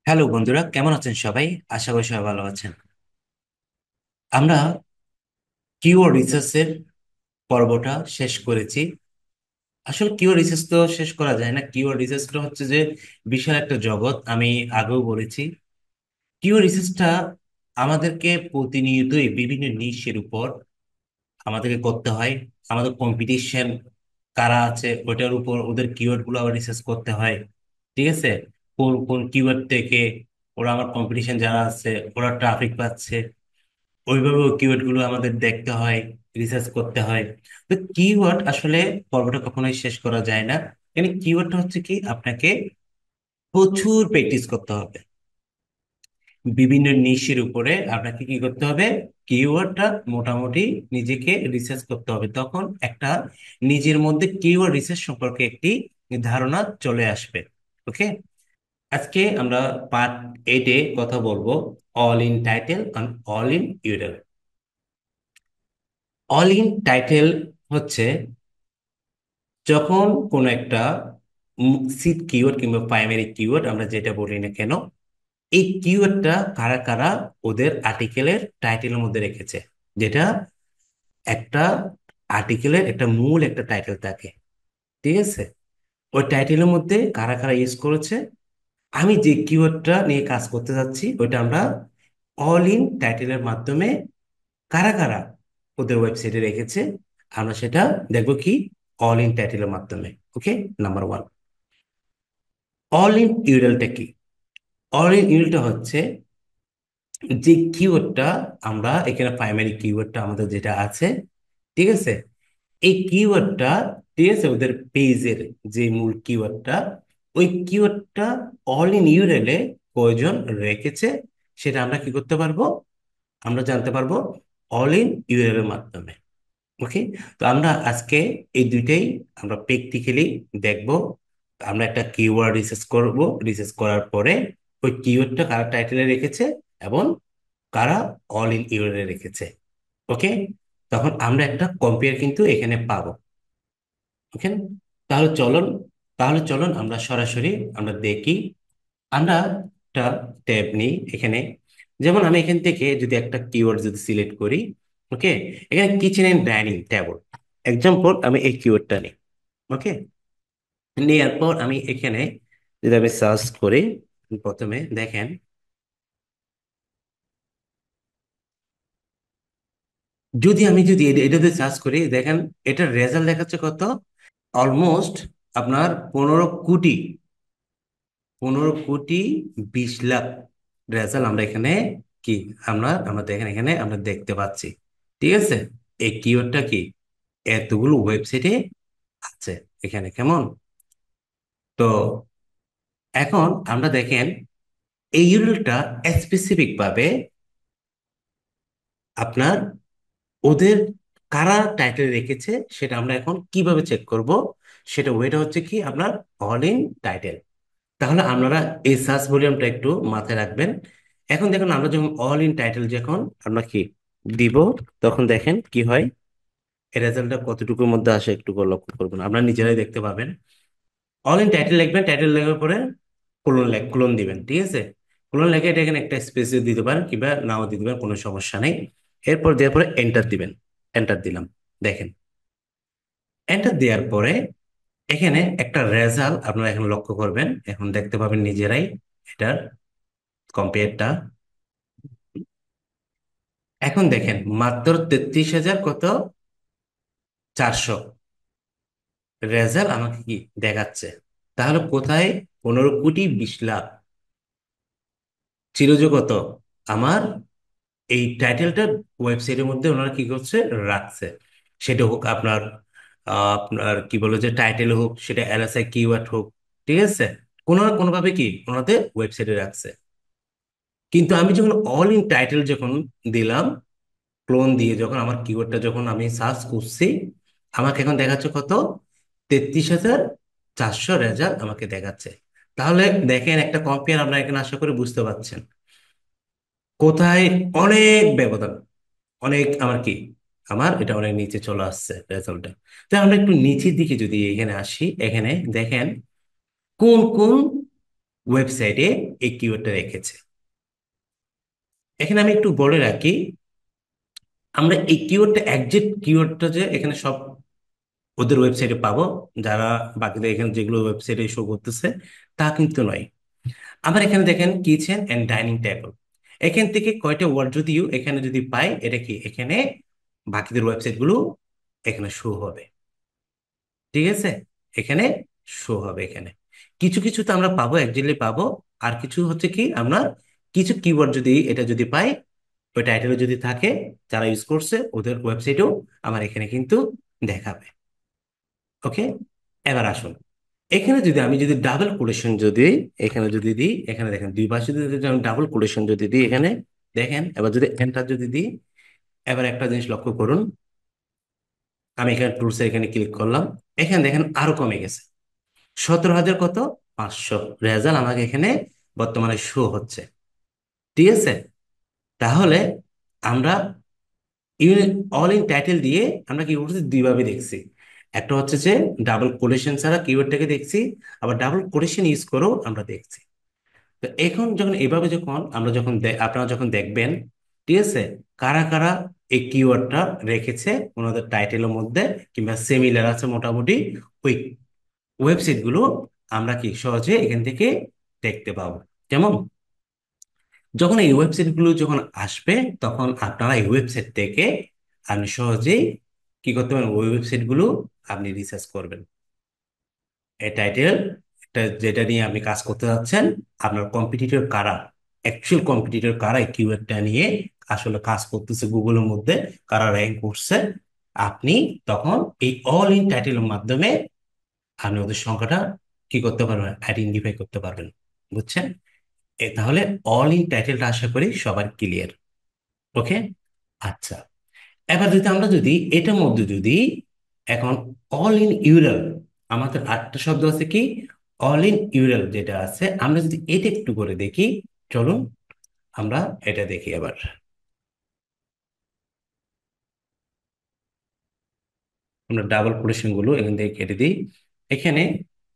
Hello বন্ধুরা, কেমন আছেন সবাই? আশা করি সবাই ভালো আছেন। আমরা কিওয়ার্ড রিসার্চের পর্বটা শেষ করেছি। আসলে কিওয়ার্ড রিসার্চ তো শেষ করা যায় না। কিওয়ার্ড রিসার্চটা হচ্ছে যে বিশাল একটা জগৎ। আমি আগেও বলেছি, কিওয়ার্ড রিসার্চটা আমাদেরকে প্রতিনিয়তই বিভিন্ন নিশের উপর আমাদেরকে করতে হয়। আমাদের কম্পিটিশন কারা আছে ওটার উপর ওদের কিওয়ার্ড গুলো আবার রিসার্চ করতে হয়। ঠিক আছে, কোন কোন কিওয়ার্ড থেকে ওরা আমার কম্পিটিশন যারা আছে ওরা ট্রাফিক পাচ্ছে, ওইভাবে কিওয়ার্ড গুলো আমাদের দেখতে হয়, রিসার্চ করতে হয়। তো কিওয়ার্ড আসলে পর্বটা কখনোই শেষ করা যায় না। মানে কিওয়ার্ডটা হচ্ছে কি, আপনাকে প্রচুর প্র্যাকটিস করতে হবে। বিভিন্ন নিশের উপরে আপনাকে কি করতে হবে, কিওয়ার্ডটা মোটামুটি নিজেকে রিসার্চ করতে হবে। তখন একটা নিজের মধ্যে কিওয়ার্ড রিসার্চ সম্পর্কে একটি ধারণা চলে আসবে। ওকে, আজকে আমরা পার্ট 8-এ কথা বলবো, all in title and all in ইউরল। All in title হচ্ছে যখন কোনো একটা সিড কিওয়ার্ড কিংবা প্রাইমারি কিওয়ার্ড আমরা যেটা বলি না কেন, এই কিওয়ার্ডটা কারা কারা ওদের আর্টিকেলের টাইটেলের মধ্যে রেখেছে। যেটা একটা আর্টিকেলের একটা মূল একটা টাইটেল থাকে। ঠিক আছে, ওই টাইটেলের মধ্যে কারা কারা ইউজ করেছে। আমি যে কিওয়ার্ডটা নিয়ে কাজ করতে যাচ্ছি ওইটা আমরা অল ইন টাইটেলের মাধ্যমে কারা কারা ওদের ওয়েবসাইটে রেখেছে আমরা সেটা দেখবো কি, অল ইন টাইটেলের মাধ্যমে। ওকে, নাম্বার ওয়ান, অল ইন ইউরেলটা কি? অল ইন ইউরেলটা হচ্ছে যে কিওয়ার্ডটা আমরা এখানে প্রাইমারি কিওয়ার্ডটা আমাদের যেটা আছে, ঠিক আছে, এই কিওয়ার্ডটা, ঠিক আছে, ওদের পেজের যে মূল কিওয়ার্ডটা, ওই কিওয়ার্ডটা অল ইন ইউরেলে কয়জন রেখেছে সেটা আমরা কি করতে পারবো, আমরা জানতে পারবো অল ইন ইউরেলের মাধ্যমে। ওকে, তো আমরা আজকে এই দুইটাই আমরা প্র্যাকটিক্যালি দেখব। আমরা একটা কিওয়ার্ড রিসার্চ করব, রিসার্চ করার পরে ওই কিওয়ার্ডটা কারা টাইটেলে রেখেছে এবং কারা অল ইন ইউরে রেখেছে। ওকে, তখন আমরা একটা কম্পেয়ার কিন্তু এখানে পাবো। ওকে, তাহলে চলুন, আমরা সরাসরি আমরা দেখি। আমরা একটা ট্যাব নিই এখানে। যেমন আমি এখান থেকে যদি একটা কিওয়ার্ড যদি সিলেক্ট করি, ওকে, এখানে kitchen and dining table example, আমি এই কিওয়ার্ডটা নিই। ওকে, নেওয়ার পর আমি এখানে যদি আমি সার্চ করি, প্রথমে দেখেন, যদি এটাতে সার্চ করি, দেখেন এটার রেজাল্ট দেখাচ্ছে কত, অলমোস্ট আপনার 15 কোটি 20 লাখ রেজাল্ট আমরা এখানে কি, আমরা দেখেন এখানে আমরা দেখতে পাচ্ছি। ঠিক আছে, এই কিওয়ার্ডটা কি এতগুলো ওয়েবসাইটে আছে এখানে, কেমন? তো এখন আমরা দেখেন এই ইউআরএলটা স্পেসিফিক ভাবে আপনার ওদের কারা টাইটেল রেখেছে সেটা আমরা এখন কিভাবে চেক করব, সেটা ওয়েটা হচ্ছে কি আপনার অল ইন টাইটেল। তাহলে আপনারা এই সার্চ ভলিউমটা একটু মাথায় রাখবেন। এখন দেখুন, আমরা যখন অল ইন টাইটেল যখন আমরা কি দিব, তখন দেখেন কি হয়, এই রেজাল্টটা কতটুকুর মধ্যে আসে একটু করে লক্ষ্য করবেন, আপনারা নিজেরাই দেখতে পাবেন। অল ইন টাইটেল লিখবেন, টাইটেল লেখার পরে ক্লোন দিবেন। ঠিক আছে, ক্লোন লেখে এটা এখানে একটা স্পেস দিতে পারেন কিংবা নাও দিতে পারেন, কোনো সমস্যা নেই। এরপর দেওয়ার পরে এন্টার দিবেন। এন্টার দিলাম, দেখেন এন্টার দেওয়ার পরে এখানে একটা রেজাল্ট আপনারা এখন লক্ষ্য করবেন, এখন দেখতে পাবেন নিজেরাই এটার কম্পেয়ারটা। এখন দেখেন মাত্র 33,000 কত 400 রেজাল্ট আমাকে কি দেখাচ্ছে। তাহলে কোথায় 15 কোটি 20 লাখ ছিল যে কত আমার এই টাইটেলটা ওয়েবসাইটের মধ্যে ওনারা কি করছে রাখছে। সেটা হোক আপনার আপনার কি বলে যে টাইটেল হোক, সেটা এলএসআই কিওয়ার্ড হোক, ঠিক আছে, কোনো না কোনো ভাবে কি ওনাদের ওয়েবসাইটে রাখছে। কিন্তু আমি যখন অল ইন টাইটেল যখন দিলাম, ক্লোন দিয়ে যখন আমার কিওয়ার্ডটা যখন আমি সার্চ করছি, আমাকে এখন দেখাচ্ছে কত, 33,400 রেজাল্ট আমাকে দেখাচ্ছে। তাহলে দেখেন একটা কম্পেয়ার আপনারা এখানে আশা করি বুঝতে পারছেন কোথায় অনেক ব্যবধান, অনেক আমার কি, আমার এটা অনেক নিচে চলে আসছে রেজাল্টটা। তো আমরা একটু নিচের দিকে যদি এখানে আসি, এখানে দেখেন কোন কোন ওয়েবসাইটে এই কিওয়ার্ডটা রেখেছে। এখানে আমি একটু বলে রাখি, আমরা এই কিওয়ার্ডটা একজ্যাক্ট কিওয়ার্ডটা যে এখানে সব ওদের ওয়েবসাইটে পাবো, যারা বাকিদের এখানে যেগুলো ওয়েবসাইটে শো করতেছে তা কিন্তু নয়। আবার এখানে দেখেন কিচেন এন্ড ডাইনিং টেবিল, এখান থেকে কয়টা ওয়ার্ড যদিও এখানে যদি পাই, এটা কি এখানে বাকিদের ওয়েবসাইট গুলো এখানে শো হবে। ঠিক আছে, এখানে শো হবে। এখানে কিছু কিছু তো আমরা পাবো, একজাক্টলি পাবো। আর কিছু হচ্ছে কি, আমরা কিছু কিওয়ার্ড যদি এটা যদি পাই, ওই টাইটেলে যদি থাকে, যারা ইউজ করছে ওদের ওয়েবসাইটেও আমার এখানে কিন্তু দেখাবে। ওকে, এবার আসুন, এখানে যদি আমি যদি ডাবল কোটেশন যদি এখানে যদি দিই, এখানে দেখেন দুই পাশে যদি আমি ডাবল কোটেশন যদি দিই এখানে, দেখেন এবার যদি এন্টার যদি দিই, এবার একটা জিনিস লক্ষ্য করুন, আমি এখানে টুলসে এখানে ক্লিক করলাম, এখানে দেখেন আরো কমে গেছে, 17,000 কত, 500 রেজাল্ট আমাকে এখানে বর্তমানে শো হচ্ছে। ঠিক আছে, তাহলে আমরা অল ইন টাইটেল দিয়ে আমরা কি করছি, দুইভাবে দেখছি। একটা হচ্ছে যে ডাবল কোটেশন ছাড়া কিওয়ার্ডটাকে দেখছি, আবার ডাবল কোটেশন ইউজ করেও আমরা দেখছি। তো এখন যখন এভাবে যখন আমরা যখন আপনারা যখন দেখবেন, ঠিক আছে, কারা কারা এই কিওয়ার্ডটা রেখেছে ওনাদের টাইটেলের মধ্যে কিংবা সিমিলার আছে মোটামুটি, ওই ওয়েবসাইট গুলো আমরা কি সহজে এখান থেকে দেখতে পাবো। যেমন যখন এই ওয়েবসাইট গুলো যখন আসবে, তখন আপনারা এই ওয়েবসাইট থেকে আপনি সহজেই কি করতে পারেন, ওই ওয়েবসাইট গুলো আপনি রিসার্চ করবেন। এই টাইটেল যেটা নিয়ে আপনি কাজ করতে যাচ্ছেন, আপনার কম্পিটিটর কারা, অ্যাকচুয়াল কম্পিটিটর কারা এই কিওয়ার্ডটা নিয়ে আসলে কাজ করতেছে গুগলের মধ্যে, কারা র্যাঙ্ক করছে, আপনি তখন এই অল ইন টাইটেলের মাধ্যমে আপনি ওদের সংখ্যাটা কি করতে পারবেন, আইডেন্টিফাই করতে পারবেন। বুঝছেন? তাহলে অল ইন টাইটেলটা আশা করি সবার ক্লিয়ার। ওকে, আচ্ছা, এবার যদি আমরা যদি এটার মধ্যে যদি এখন অল ইন ইউরাল, আমাদের আটটা শব্দ আছে কি, অল ইন ইউরাল যেটা আছে, আমরা যদি এটা একটু করে দেখি, চলুন আমরা এটা দেখি। এবার আমরা ডাবল কোটেশন গুলো এখান থেকে কেটে দিই। এখানে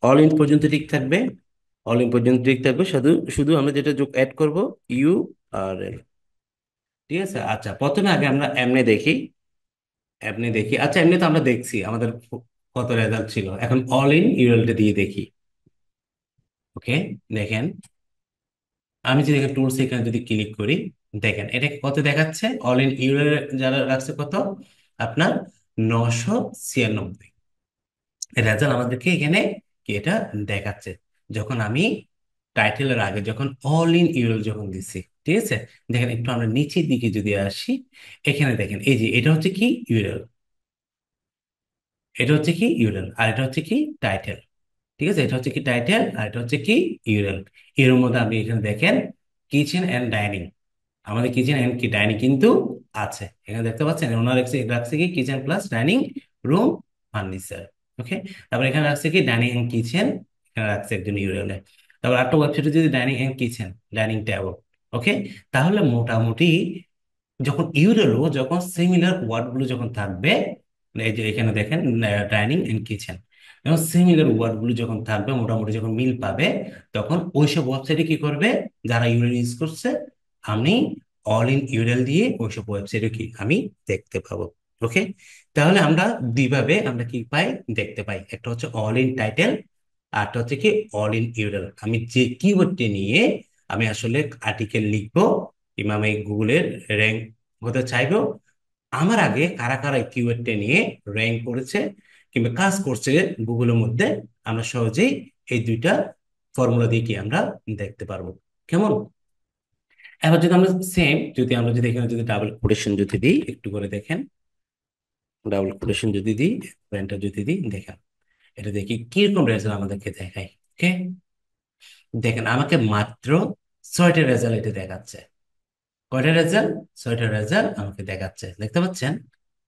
অল ইন পর্যন্ত ঠিক থাকবে, অল ইন পর্যন্ত ঠিক থাকবে, শুধু শুধু আমরা যেটা যোগ অ্যাড করব, ইউ আর এল। ঠিক আছে, আচ্ছা প্রথমে আগে আমরা এমনি দেখি, এমনি দেখি, আচ্ছা এমনি তো আমরা দেখছি আমাদের কত রেজাল্ট ছিল, এখন অল ইন ইউরালটা দিয়ে দেখি। ওকে, দেখেন আমি যদি এখানে টুলস এখানে যদি ক্লিক করি, দেখেন এটা কত দেখাচ্ছে, অল ইন ইউরাল যারা রাখছে কত, আপনার 996 রেজাল্ট আমাদেরকে এখানে কি এটা দেখাচ্ছে। যখন আমি টাইটেলের আগে যখন অল ইন ইউরাল যখন দিছি, ঠিক আছে, দেখেন একটু আমরা নিচের দিকে যদি আসি, এখানে দেখেন এই যে এটা হচ্ছে কি ইউরাল, এটা হচ্ছে কি ইউরাল, আর এটা হচ্ছে কি টাইটেল। ঠিক আছে, এটা হচ্ছে কি টাইটেল আর এটা হচ্ছে কি ইউরাল। এর মধ্যে আপনি এখানে দেখেন কিচেন এন্ড ডাইনিং, আমাদের কিচেন এন্ড কি ডাইনিং কিন্তু আছে এখানে দেখতে পাচ্ছেন, ওনার রাখছে রাখছে কি kitchen plus dining room furniture. Okay, তারপর এখানে রাখছে কি ডাইনিং এন্ড কিচেন, এখানে রাখছে একজন ইউরালে। তারপর একটা ওয়েবসাইটে যদি dining and kitchen dining table. Okay, তাহলে মোটামুটি যখন ইউরেলো যখন সিমিলার ওয়ার্ড গুলো যখন থাকবে, মানে এই যে এখানে দেখেন ডাইনিং এন্ড কিচেন, যখন সিমিলার ওয়ার্ড গুলো যখন থাকবে মোটামুটি যখন মিল পাবে, তখন ওইসব ওয়েবসাইটে কি করবে, যারা ইউরেল ইউজ করছে, আমি অল ইন ইউরেল দিয়ে ওইসব ওয়েবসাইটে কি আমি দেখতে পাবো। ওকে, তাহলে আমরা দুইভাবে আমরা কি পাই, দেখতে পাই, একটা হচ্ছে অল ইন টাইটেল, আরটা হচ্ছে কি অল ইন ইউরেল। আমি যে কিওয়ার্ডটি নিয়ে আমি আসলে আর্টিকেল লিখবো কিংবা আমি গুগলের র্যাঙ্ক হতে চাইবো, আমার আগে কারা কারা কিওয়ার্ডটা নিয়ে র্যাঙ্ক করেছে কিংবা কাজ করছে গুগলের মধ্যে, আমরা সহজেই এই দুইটা ফর্মুলা দিয়ে কি আমরা দেখতে পারবো। কেমন? এবার যদি আমরা সেম যদি আমরা যদি এখানে যদি ডাবল কোটেশন যদি দিই, একটু করে দেখেন, ডাবল কোটেশন যদি দিই, এন্টার যদি দিই, দেখেন এটা দেখি কিরকম রেজাল্ট আমাদেরকে দেখায়। ওকে, দেখেন আমাকে মাত্র 6টা রেজাল্ট এটা দেখাচ্ছে। কয়টা রেজাল্ট? 6টা রেজাল্ট আমাকে দেখাচ্ছে, দেখতে পাচ্ছেন?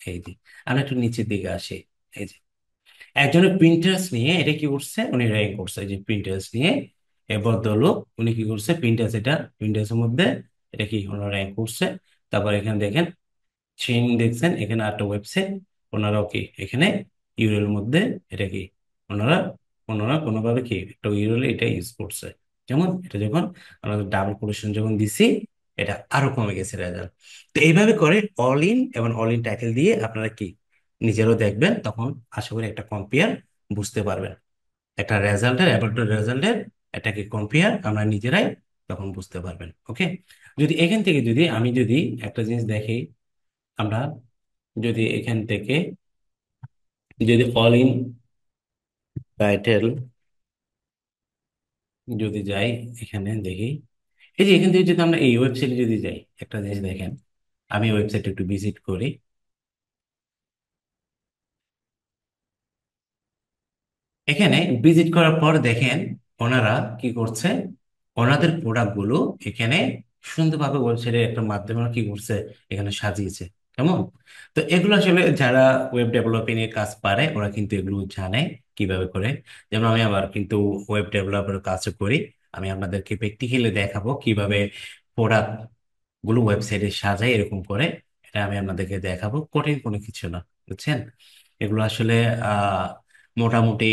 এই যে আমি একটু নিচের দিকে আসি, এই যে একজনের প্রিন্টার্স নিয়ে এটা কি করছে, উনি র্যাঙ্ক করছে, এই যে প্রিন্টার্স নিয়ে এ ভদ্রলোক উনি কি করছে, প্রিন্টার্স, এটা প্রিন্টার্স এর মধ্যে এটা কি ওনারা র্যাঙ্ক করছে। তারপর এখানে দেখেন চেইন দেখছেন, এখানে একটা ওয়েবসাইট, ওনারাও কি এখানে ইউরোর মধ্যে এটা কি ওনারা ওনারা কোনোভাবে কি একটা ইউরোলে এটা ইউজ করছে। কেমন? এটা যখন আমরা ডাবল কোটেশন যখন দিছি, এটা আরো কমে গেছে রেজাল্ট। তো এইভাবে করে অল ইন এবং অল ইন টাইটেল দিয়ে আপনারা কি নিজেরও দেখবেন, তখন আশা করি একটা কম্পেয়ার বুঝতে পারবেন। একটা রেজাল্টের অ্যাবাউট রেজাল্টের এটাকে কম্পেয়ার আমরা নিজেরাই তখন বুঝতে পারবেন। ওকে, যদি এখান থেকে যদি একটা জিনিস দেখি, আমরা যদি এখান থেকে যদি অল ইন টাইটেল যদি যাই, এখানে দেখি, এই যে এখান থেকে যদি আমরা এই ওয়েবসাইটে যদি যাই, একটা জিনিস দেখেন, আমি ওয়েবসাইটে একটু ভিজিট করি। এখানে ভিজিট করার পর দেখেন ওনারা কি করছে, ওনাদের প্রোডাক্টগুলো এখানে সুন্দরভাবে ওয়েবসাইটের একটা মাধ্যমে ওরা কি করছে, এখানে সাজিয়েছে। কেমন? তো এগুলো আসলে যারা ওয়েব ডেভেলপিং এর কাজ পারে ওরা কিন্তু এগুলো জানে কিভাবে করে। যেমন আমি আবার কিন্তু ওয়েব ডেভেলপার কাজও করি, আমি আপনাদেরকে প্র্যাকটিক্যালি দেখাবো কিভাবে প্রোডাক্ট গুলো ওয়েবসাইটে সাজায় এরকম করে। এটা আমি আপনাদেরকে দেখাবো, কঠিন কোনো কিছু না, বুঝছেন? এগুলো আসলে আহ মোটামুটি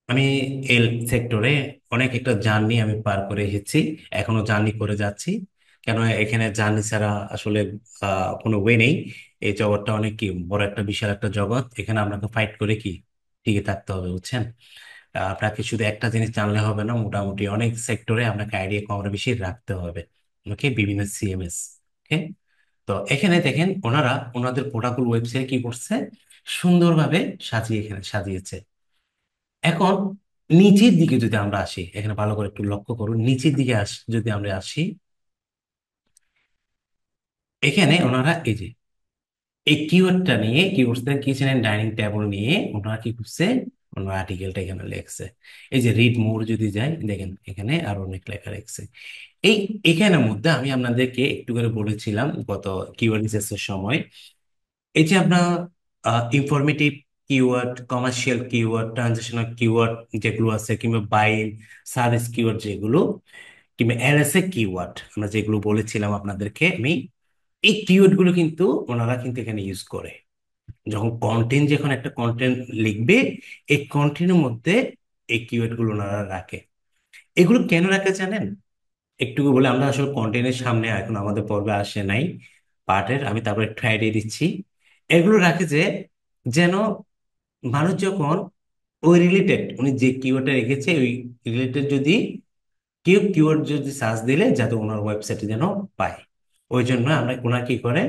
আমি এই সেক্টরে অনেক একটা জার্নি আমি পার করে এসেছি, এখনো জার্নি করে যাচ্ছি। কেন এখানে জার্নি ছাড়া আসলে কোনো ওয়ে নেই। এই জগৎটা অনেক কি বড় একটা বিশাল একটা জগৎ, এখানে আপনাকে ফাইট করে কি টিকে থাকতে হবে, বুঝছেন? আপনাকে শুধু একটা জিনিস জানলে হবে না, মোটামুটি অনেক সেক্টরে আপনাকে আইডিয়া কম বেশি রাখতে হবে। ওকে, বিভিন্ন সিএমএস। ওকে, তো এখানে দেখেন ওনারা ওনাদের প্রোডাক্ট ওয়েবসাইট কি করছে, সুন্দরভাবে সাজিয়ে এখানে সাজিয়েছে। এখন নিচের দিকে যদি আমরা আসি, এখানে ভালো করে একটু লক্ষ্য করুন, নিচের দিকে যদি আমরা আসি, এখানে ওনারা এই যে এই কিওয়ার্ডটা নিয়ে কি করছে, কিচেন এন্ড ডাইনিং টেবিল নিয়ে ওনারা কি করছে, ওনার আর্টিকেলটা এখানে লেখছে। এই যে রিড মোর যদি যাই, দেখেন এখানে আরো অনেক লেখা লেখছে। এই এখানের মধ্যে আমি আপনাদেরকে একটু করে বলেছিলাম গত কিওয়ার্ড রিসার্চের সময়, এই যে আপনার informative keyword, commercial keyword, transactional keyword যেগুলো আছে, কিংবা বাইং সার্ভিস কিওয়ার্ড যেগুলো, কিংবা এলএসএ কিওয়ার্ড আমরা যেগুলো বলেছিলাম আপনাদেরকে আমি, এই কিওয়ার্ড গুলো কিন্তু ওনারা কিন্তু এখানে ইউজ করে। যখন কন্টেন্ট, যখন একটা কন্টেন্ট লিখবে, এই কন্টেন্টের মধ্যে এই কিওয়ার্ড গুলো ওনারা রাখে। এগুলো কেন রাখে জানেন? একটু বলে, আমরা আসলে কন্টেন্টের সামনে এখন আমাদের পর্বে আসে নাই পার্টের, আমি তারপর একটু আইডিয়া দিচ্ছি। এগুলো রাখে যে, যেন মানুষ যখন ওই রিলেটেড, উনি যে কিওয়ার্ডটা রেখেছে ওই রিলেটেড যদি কেউ কিওয়ার্ড যদি সার্চ দিলে যাতে ওনার ওয়েবসাইটে যেন পায়। ওই জন্য আমরা ওনার কি করে,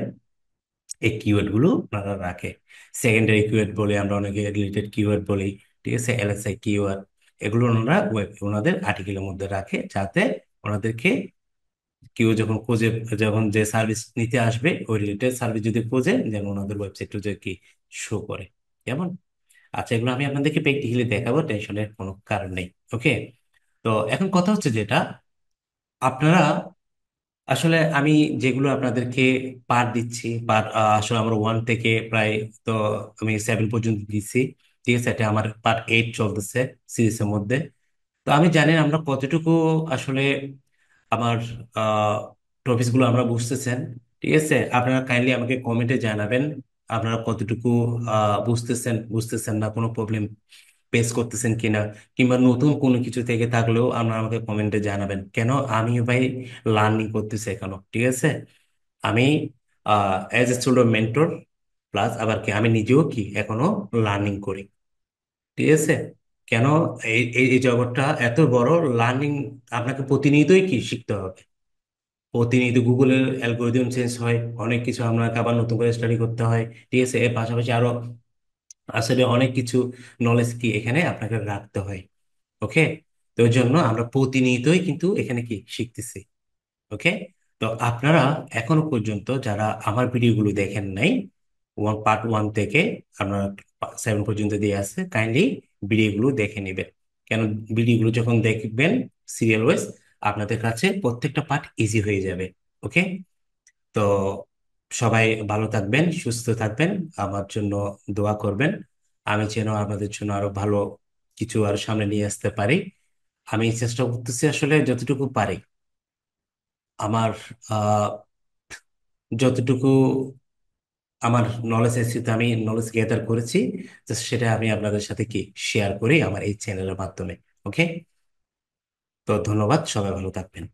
এই কিওয়ার্ড গুলো ওনারা রাখে। সেকেন্ডারি কিওয়ার্ড বলে আমরা অনেকে, রিলেটেড কিওয়ার্ড বলি, ঠিক আছে, এলএসআই কিওয়ার্ড, এগুলো ওনারা ওনাদের আর্টিকেলের মধ্যে রাখে, যাতে ওনাদেরকে কেউ যখন খোঁজে, যখন যে সার্ভিস নিতে আসবে ওই রিলেটেড সার্ভিস যদি খোঁজে, যেন ওনাদের ওয়েবসাইটে যে কি শো করে। কেমন? আচ্ছা, এগুলো আমি আপনাদেরকে প্র্যাকটিক্যালি দেখাবো, টেনশনের কোনো কারণ নেই। ওকে, তো এখন কথা হচ্ছে যেটা, আপনারা আসলে আমি যেগুলো আপনাদেরকে পার দিচ্ছি, পার আসলে আমার 1 থেকে প্রায়, তো আমি 7 পর্যন্ত দিচ্ছি। ঠিক আছে, এটা আমার পার্ট 8 চলতেছে সিরিজের মধ্যে। তো আমি জানি না আমরা কতটুকু আসলে আমার টপিকস গুলো আমরা বুঝতেছেন। ঠিক আছে, আপনারা কাইন্ডলি আমাকে কমেন্টে জানাবেন আপনারা কতটুকু বুঝতেছেন, বুঝতেছেন না, কোনো প্রবলেম ফেস করতেছেন কিনা, কিংবা নতুন কোনো কিছু থেকে থাকলেও আপনারা আমাকে কমেন্টে জানাবেন। কেন, আমিও ভাই লার্নিং করতেছি এখনো। ঠিক আছে, আমি as a student mentor, plus আবার কি আমি নিজেও কি এখনো লার্নিং করি। ঠিক আছে, কেন, এই এই এই জগৎটা এত বড়, লার্নিং আপনাকে প্রতিনিয়তই কি শিখতে হবে। প্রতিনিয়ত গুগলের অ্যালগোরিদম চেঞ্জ হয়, অনেক কিছু আপনাকে আবার নতুন করে স্টাডি করতে হয়। ঠিক আছে, এর পাশাপাশি আরো আসলে অনেক কিছু নলেজ কি এখানে আপনাকে রাখতে হয়। ওকে, তো ওই জন্য আমরা প্রতিনিয়তই কিন্তু এখানে কি শিখতেছি। ওকে, তো আপনারা এখনো পর্যন্ত যারা আমার ভিডিওগুলো দেখেন নাই, পার্ট 1 থেকে আপনারা 7 পর্যন্ত দিয়ে আছে, কাইন্ডলি ভিডিওগুলো দেখে নেবেন। কেন, ভিডিওগুলো যখন দেখবেন সিরিয়াল ওয়াইজ, আপনাদের কাছে প্রত্যেকটা পার্ট ইজি হয়ে যাবে। ওকে, তো সবাই ভালো থাকবেন, সুস্থ থাকবেন, আমার জন্য দোয়া করবেন। আমি যেন আপনাদের জন্য আরো ভালো কিছু আর সামনে নিয়ে আসতে পারি। আমি চেষ্টা করতেছি আসলে যতটুকু পারি, আমার আহ যতটুকু আমার নলেজ এসেছে, আমি নলেজ গ্যাদার করেছি, তো সেটা আমি আপনাদের সাথে কি শেয়ার করি আমার এই চ্যানেলের মাধ্যমে। ওকে, তো ধন্যবাদ, সবাই ভালো থাকবেন।